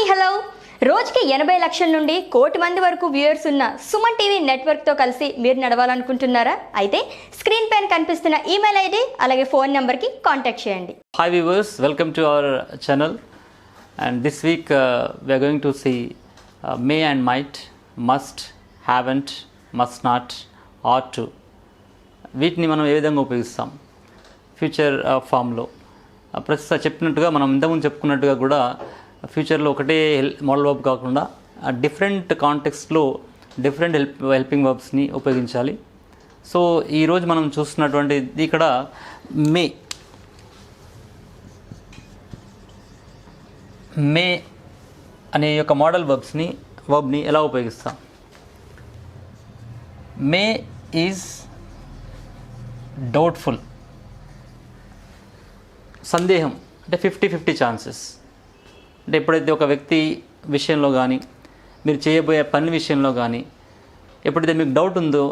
Hi hello రోజుకి 80 లక్షల నుండి కోటి మంది వరకు వ్యూయర్స్ ఉన్న సుమన్ టీవీ నెట్వర్క్తో కలిసి మీరు నడవాలనుకుంటున్నారా? అయితే స్క్రీన్ పైన కనిపిస్తున్న ఈమెయిల్ ఐడి అలాగే ఫోన్ నెంబర్కి కాంటాక్ట్ చేయండి. Hi viewers, welcome to our channel, and this week we are going to see may and might, must, haven't, must not, ought to. వీటిని మనం ఏ విధంగా ఉపయోగిస్తాం ఫ్యూచర్ ఫామ్లో. ప్రస్తుతం చెప్పినట్టుగా మనం ఇంతకుముందు చెప్పుకున్నట్టుగా కూడా ఫ్యూచర్లో ఒకటే మోడల్ వర్బ్ కాకుండా డిఫరెంట్ కాంటెక్స్ట్లో డిఫరెంట్ హెల్పింగ్ వర్బ్స్ని ఉపయోగించాలి. సో ఈరోజు మనం చూస్తున్నటువంటి ఇక్కడ మే అనే యొక్క మోడల్ వర్బ్ని ఎలా ఉపయోగిస్తాం? మే ఈజ్ డౌట్ఫుల్, సందేహం, అంటే 50-50 ఛాన్సెస్. అంటే ఎప్పుడైతే ఒక వ్యక్తి విషయంలో కానీ మీరు చేయబోయే పని విషయంలో కానీ ఎప్పుడైతే మీకు డౌట్ ఉందో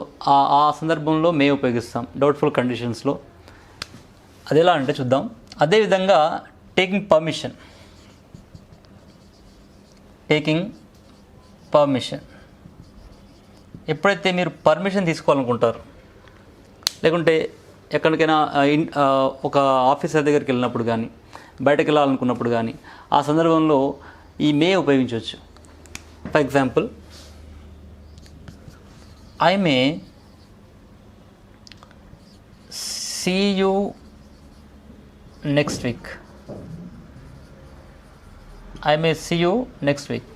ఆ సందర్భంలో మే ఉపయోగిస్తాం డౌట్ఫుల్ కండిషన్స్లో. అది ఎలా అంటే చూద్దాం. అదేవిధంగా టేకింగ్ పర్మిషన్, ఎప్పుడైతే మీరు పర్మిషన్ తీసుకోవాలనుకుంటారు, లేకుంటే ఎక్కడికైనా ఒక ఆఫీసర్ దగ్గరికి వెళ్ళినప్పుడు కానీ బయటకు వెళ్ళాలనుకున్నప్పుడు కానీ ఆ సందర్భంలో ఈ మే ఉపయోగించవచ్చు. For example, I may see you next week. I may see you next week.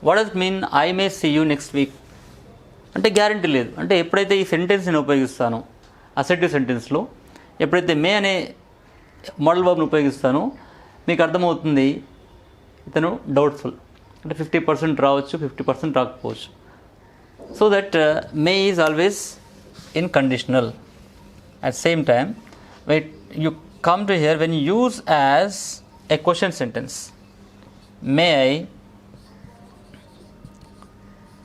What does it mean? I may see you next week. అంటే గ్యారంటీ లేదు. అంటే ఎప్పుడైతే ఈ సెంటెన్స్ని ఉపయోగిస్తానో అసెటివ్ సెంటెన్స్లో ఎప్పుడైతే మే అనే మోడల్ వర్బ్ని ఉపయోగిస్తానో మీకు అర్థమవుతుంది ఇతను డౌట్ఫుల్, అంటే 50% రావచ్చు, 50% రాకపోవచ్చు. So that may is always in conditional. At same time when you come to hear, when use as a question sentence, may I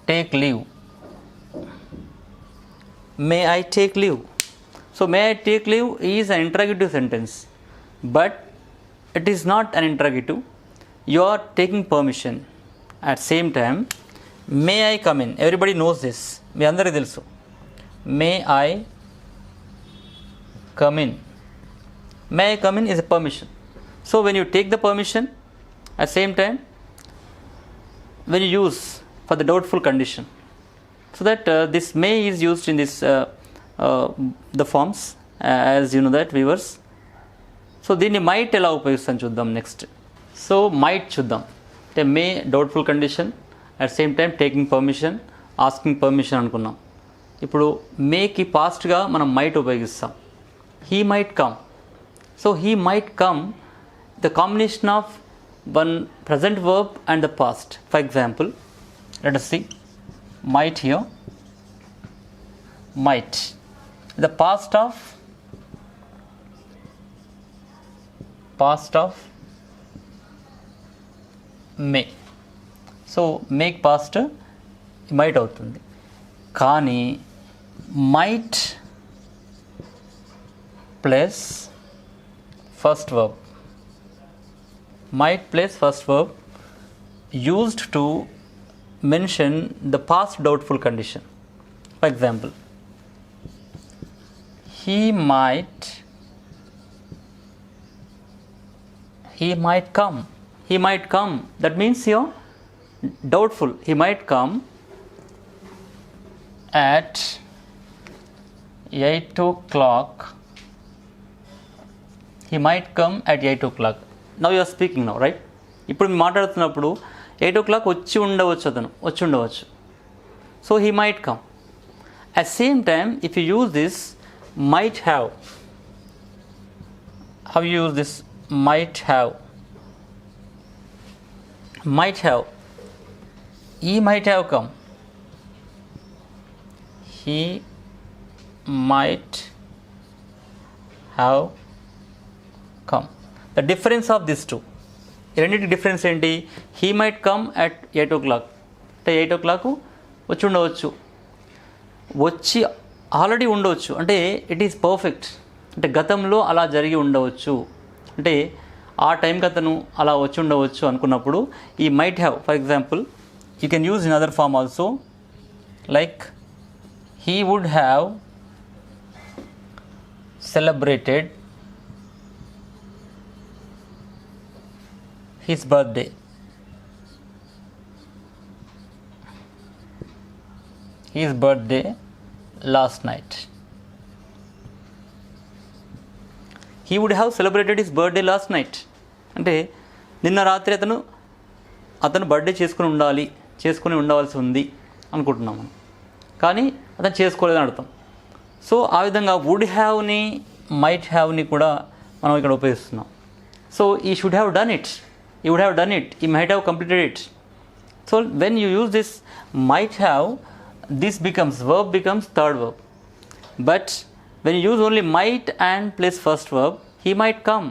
take leave? May I take leave? So may I take leave is an interrogative sentence, but it is not an interrogative. You are taking permission. At same time, may I come in? Everybody knows this. మీ అందరికీ తెలుసు. May I come in? May I come in is a permission. So when you take the permission, at same time when you use for the doubtful condition, so that this may is used in this the forms, as you know that viewers. So దీన్ని might ఎలా ఉపయోగిస్తాం చూద్దాం next. So might చూద్దాం. అంటే may doubtful condition, at same time taking permission, asking permission అనుకున్నాం. ఇప్పుడు మేకి పాస్ట్గా మనం might ఉపయోగిస్తాం. he might come. So he might come, the combination of one present verb and the past. For example, let us see might here. Might, the past of may. So make past might అవుతుంది. కానీ might plus first verb, might place first verb used to mention the past doubtful condition. For example, he might come. He might come, that means you're doubtful. He might come at 8 o'clock. He might come at 8 o'clock. Now you are speaking now, right? ఇప్పుడు మీరు మాట్లాడుతున్నప్పుడు 8 o'clock వచ్చి ఉండవచ్చు. So he might come. At same time if you use this might have, how you use this might have? He might have come. He might have come. The difference of these two, రెండింటి difference ఏంటి? He might come at 8 o'clock, అంటే 8 o'clock వచ్చి ఉండవచ్చు, వచ్చి already ఉండవచ్చు, అంటే it is perfect, అంటే గతంలో అలా జరిగి ఉండవచ్చు, అంటే ఆ టైంకి అతను అలా వచ్చి ఉండవచ్చు అనుకున్నప్పుడు ఈ might have, for example you can use in other form also, like he would have celebrated his birthday. His birthday last night. He would have celebrated his birthday last night. అంటే నిన్న రాత్రి అతను బర్త్డే చేసుకుని ఉండవలసి ఉంది అనుకుంటున్నాము, కానీ అతను చేసుకోలేదని అర్థం. సో ఆ విధంగా వుడ్ హ్యావ్ని మైట్ హ్యావ్ని కూడా మనం ఇక్కడ ఉపయోగిస్తున్నాం. సో ఈ should have done it, you would have done it, you might have completed it. So when you use this might have, this verb becomes third verb. But when you use only might and place first verb, he might come.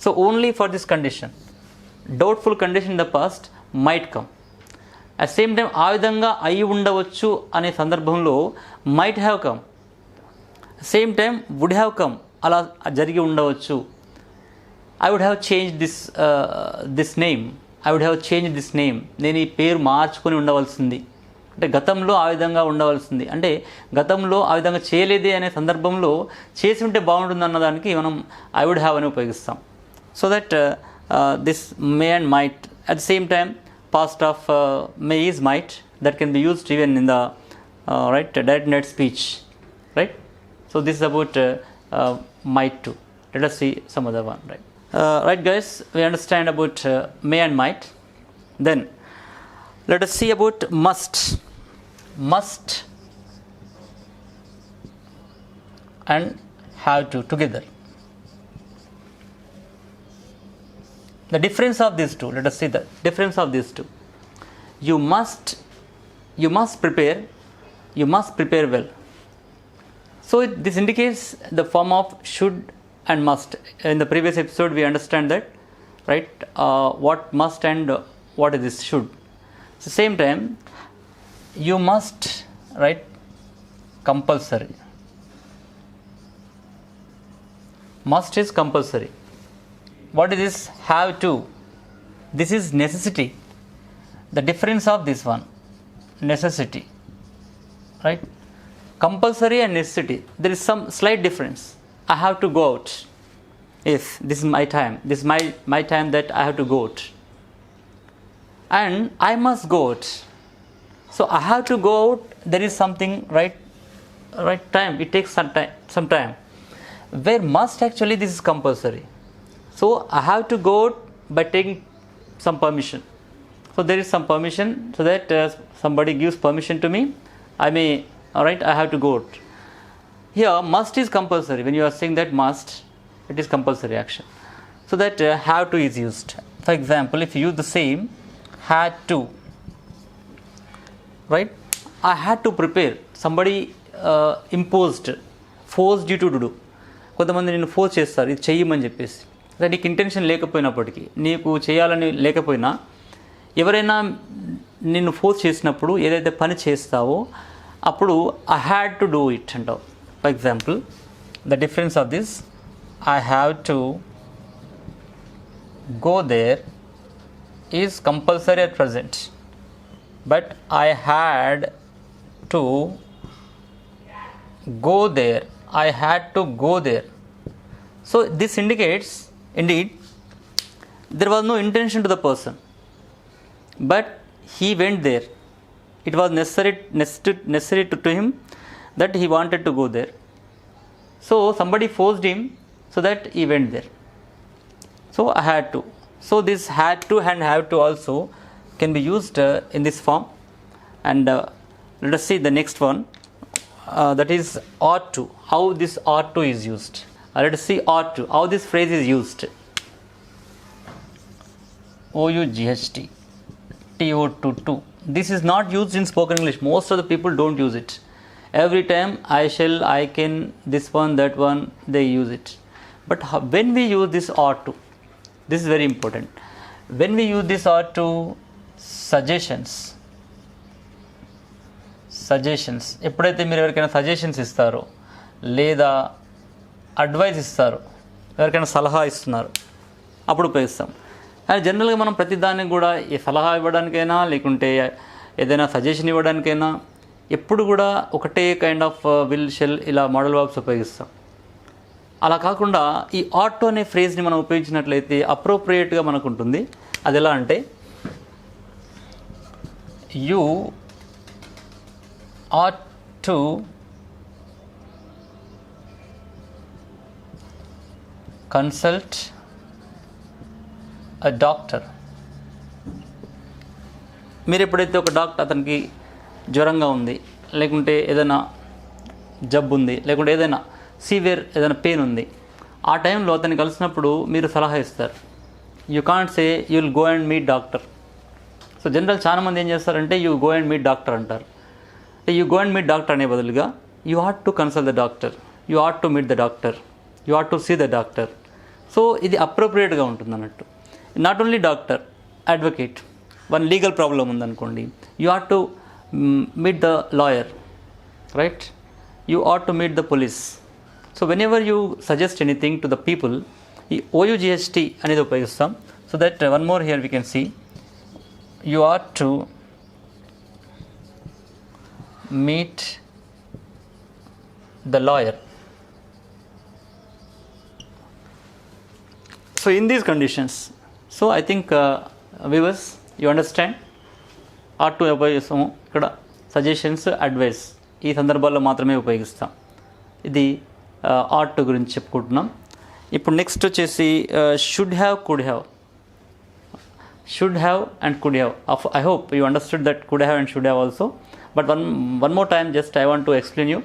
So only for this condition, doubtful condition in the past, might come. At same time ఆ విధంగా అయి ఉండవచ్చు అనే సందర్భంలో might have come, same time would have come, అలా జరిగి ఉండవచ్చు. I would have changed this name. I would have changed this name. నేను ఈ పేరు మార్చుకొని ఉండవలసింది, అంటే గతంలో ఆ విధంగా ఉండవలసింది, అంటే గతంలో ఆ విధంగా చేయలేదే అనే సందర్భంలో చేసి ఉంటే బాగుంటుంది అన్నదానికి మనం ఐ వుడ్ హ్యావ్ అని ఉపయోగిస్తాం. So that this may and might at the same time past of May is might, that can be used even in the right direct net speech, right. So this is about might too. Let us see some other one, right. Right guys, we understand about may and might. Then let us see about must and have to together. The difference of these two, let us see the difference of these two. You must prepare well. So this indicates the form of should and must. In the previous episode we understand that, right, what must and what is this should. So same time you must, right, compulsory. Must is compulsory. What is this have to? This is necessity. The difference of this one, necessity, right. Compulsory and necessity, there is some slight difference. I have to go out. If this is my time, this is my time that I have to go out, and I must go out. So I have to go out, there is something, right time, it takes some time. Where must, actually this is compulsory. So I have to go out by taking some permission. So there is some permission, so that somebody gives permission to me, I may, alright, I have to go out. Here must is compulsory. When you are saying that must, it is compulsory action. So that have to is used. For example, if you use the same had to, right, I had to prepare, somebody imposed, forced you to do. కొంతమంది నిన్ను force చేస్తారు, ఇది చెయ్యమని చెప్పేసి. అదే నీకు intention లేకపోయినప్పటికీ, నీకు చేయాలని లేకపోయినా, ఎవరైనా నిన్ను ఫోర్స్ చేసినప్పుడు ఏదైతే పని చేస్తావో అప్పుడు I had to do it అంటావు. For example, the difference of this, I have to go there is compulsory at present, but I had to go there. I had to go there. So this indicates, indeed, there was no intention to the person, but he went there. It was necessary to him that he wanted to go there. So somebody forced him so that he went there. So I had to. So this had to and have to also can be used in this form. And let us see the next one, that is ought to. How this ought to is used. Let us see ought to, how this phrase is used. OUGHT, TO2. This is not used in spoken English. Most of the people don't use it. Every time I shall, I can, this one, that one, they use it. But when we use this ought to, this is very important. When we use this ought to, suggestions ఎప్పుడైతే మీరు ఎవరికైనా suggestions ఇస్తారో లేదా advice ఇస్తారో, ఎవరికైనా సలహా ఇస్తున్నారు, అప్పుడు ఉపయోగిస్తాం. అండ్ జనరల్గా మనం ప్రతి దానికి కూడా ఈ సలహా ఇవ్వడానికైనా లేకుంటే ఏదైనా సజెషన్ ఇవ్వడానికైనా ఎప్పుడు కూడా ఒకటే కైండ్ ఆఫ్ విల్ షెల్ ఇలా మోడల్ వర్బ్స్ ఉపయోగిస్తాం. అలా కాకుండా ఈ ఆట్ అనే ఫ్రేజ్ని మనం ఉపయోగించినట్లయితే అప్రోప్రియేట్గా మనకు ఉంటుంది. అది ఎలా అంటే you ought to consult a doctor. మీరు ఎప్పుడైతే ఒక డాక్టర్ అతనికి జ్వరంగా ఉంది, లేకుంటే ఏదైనా జబ్బు ఉంది, లేకుంటే ఏదైనా సివియర్ ఏదైనా పెయిన్ ఉంది, ఆ టైంలో అతన్ని కలిసినప్పుడు మీరు సలహా ఇస్తారు. You can't say you will go and meet doctor. So general చాలామంది ఏం చేస్తారంటే you go and meet doctor అంటారు. You go and meet doctor అనే బదులుగా you ought to consult the doctor, you ought to meet the doctor, you ought to see the doctor. So ఇది అప్రోప్రియేట్గా ఉంటుంది అన్నట్టు. Not only doctor, advocate, one legal problem ఉందనుకోండి, you ought to meet the lawyer, right? You ought to meet the police. So whenever you suggest anything to the people, ఈ ఓయుజిఎస్టీ అనేది ఉపయోగిస్తాం. So that one more here we can see you ought to meet the lawyer. So in these conditions, so I think viewers, you understand, ought to ఉపయోగిస్తాము ఇక్కడ suggestions, advice ఈ సందర్భాల్లో మాత్రమే ఉపయోగిస్తాం. ఇది ought to గురించి చెప్పుకుంటున్నాం. ఇప్పుడు నెక్స్ట్ వచ్చేసి should have, could have. Should have and could have. I hope you understood that could have and should have also, but one more time just I want to explain you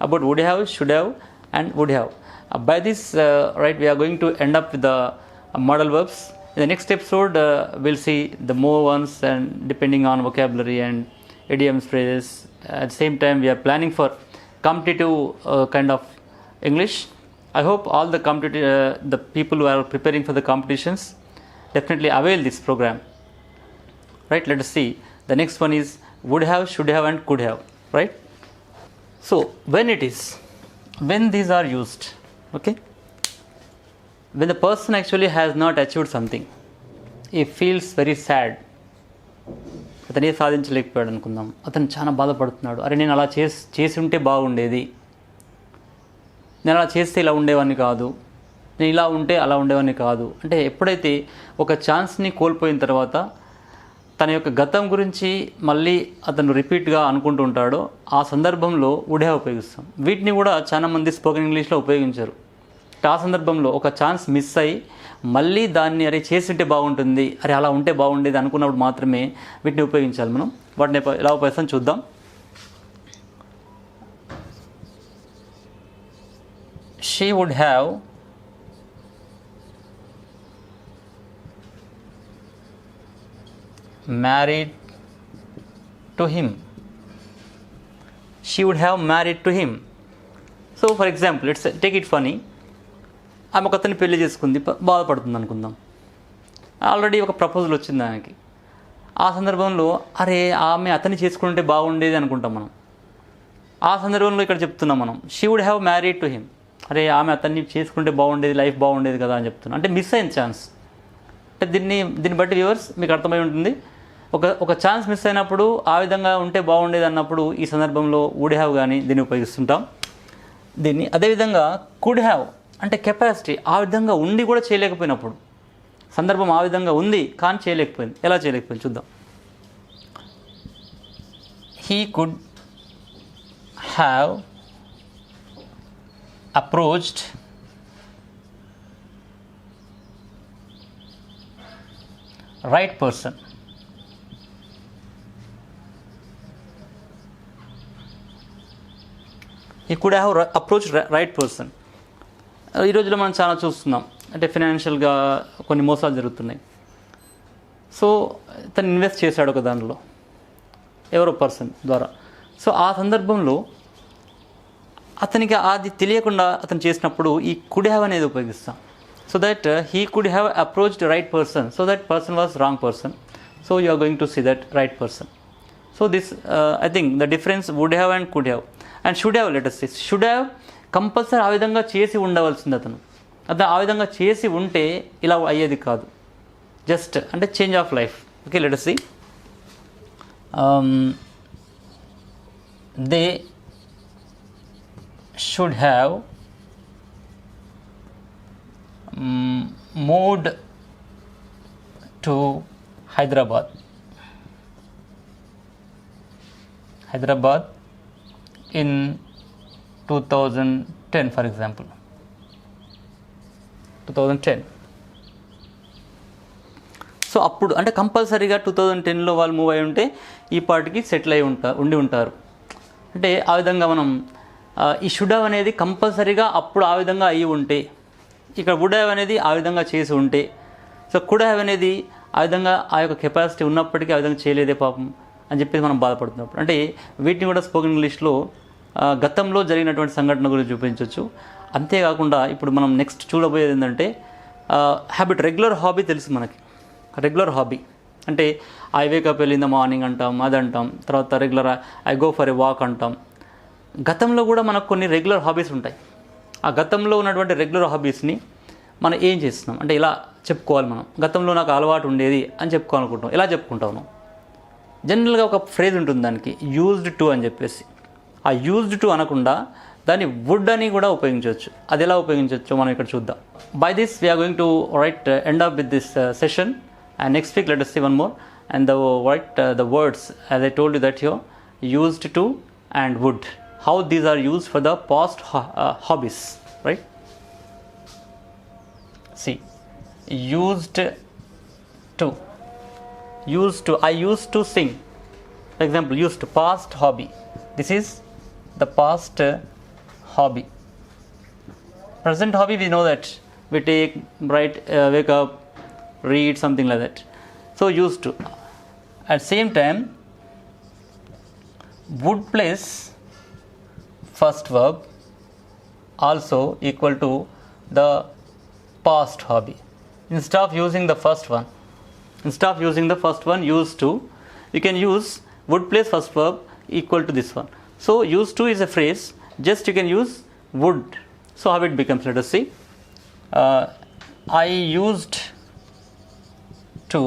about would have, should have and would have. By this, right, we are going to end up with the modal verbs. In the next episode, we'll see the more ones, and depending on vocabulary and idioms, phrases. At the same time, we are planning for competitive kind of English. I hope all the people who are preparing for the competitions definitely avail this program. Right? Let us see. The next one is would have, should have, and could have. Right? So when these are used, okay, when the person actually has not achieved something, he feels very sad. అతను సాధించలేకపోయాడు అనుకుందాం, అతను చాలా బాధపడుతున్నాడు. అరే నేను అలా చేసి ఉంటే బాగుండేది, నేను అలా చేస్తే ఇలా ఉండేవాడిని కాదు, నేను ఇలా ఉంటే అలా ఉండేవాడిని కాదు. అంటే ఎప్పుడైతే ఒక ఛాన్స్ని కోల్పోయిన తర్వాత తన యొక్క గతం గురించి మళ్ళీ అతను రిపీట్గా అనుకుంటూ ఉంటాడో ఆ సందర్భంలో వుడ్ హ్యావ్ ఉపయోగిస్తాం. వీటిని కూడా చాలామంది స్పోకెన్ ఇంగ్లీష్లో ఉపయోగించారు. ఆ సందర్భంలో ఒక ఛాన్స్ మిస్ అయ్యి మళ్ళీ దాన్ని అరే చేసి ఉంటే బాగుంటుంది, అరే అలా ఉంటే బాగుండేది అనుకున్నప్పుడు మాత్రమే వీటిని ఉపయోగించాలి. మనం వాటిని ఎలా ఉపయోగిస్తాం చూద్దాం. She would have married to him. She would have married to him. So for example, let's take it funny. ఆమె ఒక అతన్ని పెళ్లి చేసుకుంది, బాధపడుతుంది అనుకుందాం. ఆల్రెడీ ఒక ప్రపోజల్ వచ్చింది ఆమెకి. ఆ సందర్భంలో అరే ఆమె అతన్ని చేసుకుంటే బాగుండేది అనుకుంటాం మనం. ఆ సందర్భంలో ఇక్కడ చెప్తున్నాం మనం she would have married to him. అరే ఆమె అతన్ని చేసుకుంటే బాగుండేది, లైఫ్ బాగుండేది కదా అని చెప్తున్నాం. అంటే మిస్ అయిన ఛాన్స్. అంటే దీన్ని బట్టి వ్యూవర్స్ మీకు అర్థమై ఉంటుంది. ఒక ఛాన్స్ మిస్ అయినప్పుడు ఆ విధంగా ఉంటే బాగుండేది అన్నప్పుడు ఈ సందర్భంలో వుడ్ హ్యావ్ కానీ దీన్ని ఉపయోగిస్తుంటాం. దీన్ని అదేవిధంగా కుడ్ హ్యావ్ అంటే కెపాసిటీ, ఆ విధంగా ఉండి కూడా చేయలేకపోయినప్పుడు, సందర్భం ఆ విధంగా ఉంది కానీ చేయలేకపోయింది. ఎలా చేయలేకపోయింది చూద్దాం. He could have approached right person. He could have approached right person. ఈ రోజులో మనం చాలా చూస్తున్నాం. అంటే ఫైనాన్షియల్గా కొన్ని మోసాలు జరుగుతున్నాయి. సో తను ఇన్వెస్ట్ చేశాడు ఒక దానిలో ఎవరో పర్సన్ ద్వారా. సో ఆ సందర్భంలో అతనికి అది తెలియకుండా అతను చేసినప్పుడు ఈ కుడ్ హ్యావ్ అనేది ఉపయోగిస్తాం. So that he could have approached right person, so that person was wrong person. So you are going to see that right person. So this I think the difference would have and could have. And should have, let us see, should have compulsory ఆ విధంగా చేసి ఉండవలసింది అతను. అది ఆ విధంగా చేసి ఉంటే ఇలా అయ్యేది కాదు. జస్ట్ అంటే change of life. Okay, let us see. They should have moved to Hyderabad in 2010, for example. 2010. So అప్పుడు అంటే కంపల్సరీగా 2010లో వాళ్ళు మూవ్ అయి ఉంటే ఈ పార్టీకి సెటిల్ అయి ఉండి ఉంటారు. అంటే ఆ విధంగా మనం ఈ షుడ్ హ్యావ్ అనేది కంపల్సరీగా అప్పుడు ఆ విధంగా అయ్యి ఉంటే, ఇక్కడ వుడ్ హ్యావ్ అనేది ఆ విధంగా చేసి ఉంటే, సో కుడ్ హ్యావ్ అనేది ఆ విధంగా ఆ యొక్క కెపాసిటీ ఉన్నప్పటికీ ఆ విధంగా చేయలేదే పాపం అని చెప్పేసి మనం బాధపడుతున్నప్పుడు, అంటే వీటిని కూడా స్పోకెన్ ఇంగ్లీష్లో గతంలో జరిగినటువంటి సంఘటన గురించి చూపించవచ్చు. అంతేకాకుండా ఇప్పుడు మనం నెక్స్ట్ చూడబోయేది ఏంటంటే హ్యాబిట్. రెగ్యులర్ హాబీ తెలుసు మనకి. రెగ్యులర్ హాబీ అంటే I wake up early in the morning అంటాం, అది అంటాం. తర్వాత regular I go for a walk అంటాం. గతంలో కూడా మనకు కొన్ని రెగ్యులర్ హాబీస్ ఉంటాయి. ఆ గతంలో ఉన్నటువంటి రెగ్యులర్ హాబీస్ని మనం ఏం చేస్తున్నాం అంటే ఇలా చెప్పుకోవాలి. మనం గతంలో నాకు అలవాటు ఉండేది అని చెప్పుకోవాలనుకుంటాం. ఎలా చెప్పుకుంటాను? జనరల్గా ఒక ఫ్రేజ్ ఉంటుంది దానికి, యూజ్డ్ టు అని చెప్పేసి. ఆ యూజ్డ్ టు అనకుండా దాన్ని వుడ్ అని కూడా ఉపయోగించవచ్చు. అది ఎలా ఉపయోగించవచ్చు మనం ఇక్కడ చూద్దాం. By this we're going to write end up with this session. And next week let us see one more, and the words as I told you that here, used to and would, how these are used for the past hobbies, right? See, used to, I used to sing. For example, used to, past hobby. This is the past hobby. Present hobby, we know that we take, wake up, read, something like that. So used to. At same time, would place first verb also equal to the past hobby. Instead of using the first one, used to, you can use would place first verb equal to this one. So used to is a phrase, just you can use would. So how it becomes, let us see. I used to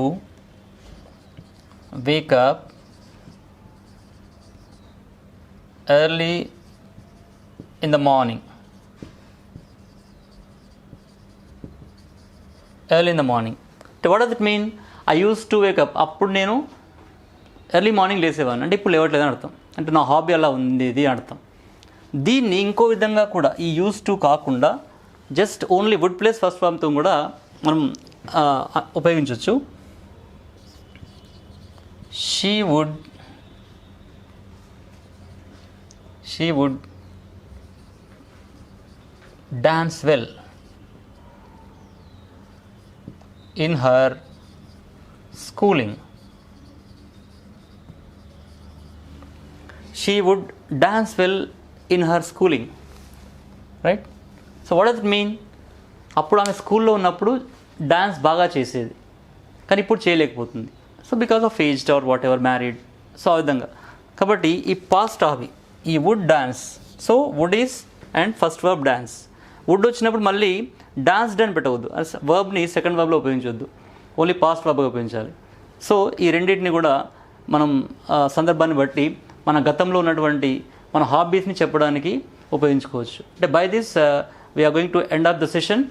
wake up early in the morning. What does it mean? I used to wake up. అప్పుడు నేను early morning లేసేవాడిని అంటే ఇప్పుడు లేవట్లేదని అర్థం. అంటే నా hobby అలా ఉంది ఇది అర్థం. దీన్ని ఇంకో విధంగా కూడా ఈ యూస్ టు కాకుండా just only would place first ఫామ్తో కూడా మనం ఉపయోగించవచ్చు. She would dance well in her schooling. She would dance well in her schooling, right? So what does it mean? అప్పుడు ఆమె స్కూల్లో ఉన్నప్పుడు డాన్స్ బాగా చేసేది కానీ ఇప్పుడు చేయలేకపోతుంది. So because of aged or whatever married. So ఆ విధంగా కాబట్టి ఈ పాస్ట్ హాబీ ఈ would dance. So would is and first verb dance. Would వచ్చినప్పుడు మళ్ళీ డాన్స్డ్ అని పెట్టవద్దు. వర్బ్ని సెకండ్ వర్బ్లో ఉపయోగించవద్దు, ఓన్లీ పాస్ట్ వర్బ్గా ఉపయోగించాలి. సో ఈ రెండింటిని కూడా మనం సందర్భాన్ని బట్టి మన గతంలో ఉన్నటువంటి మన హాబీస్ని చెప్పడానికి ఉపయోగించుకోవచ్చు. అంటే by this we're going to end of the session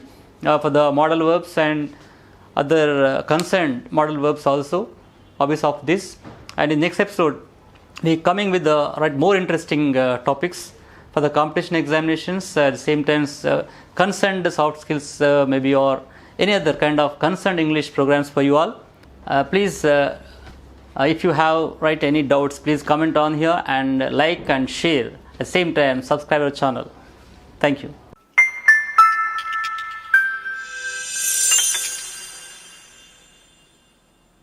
for the modal verbs and other concerned model verbs also, hobbies of this. And in next episode we coming with the more interesting topics for the competition examinations, at the same time concerned soft skills maybe or any other kind of concerned English programs for you all. Please if you have any doubts, please comment on here and like and share. At the same time subscribe our channel. Thank you.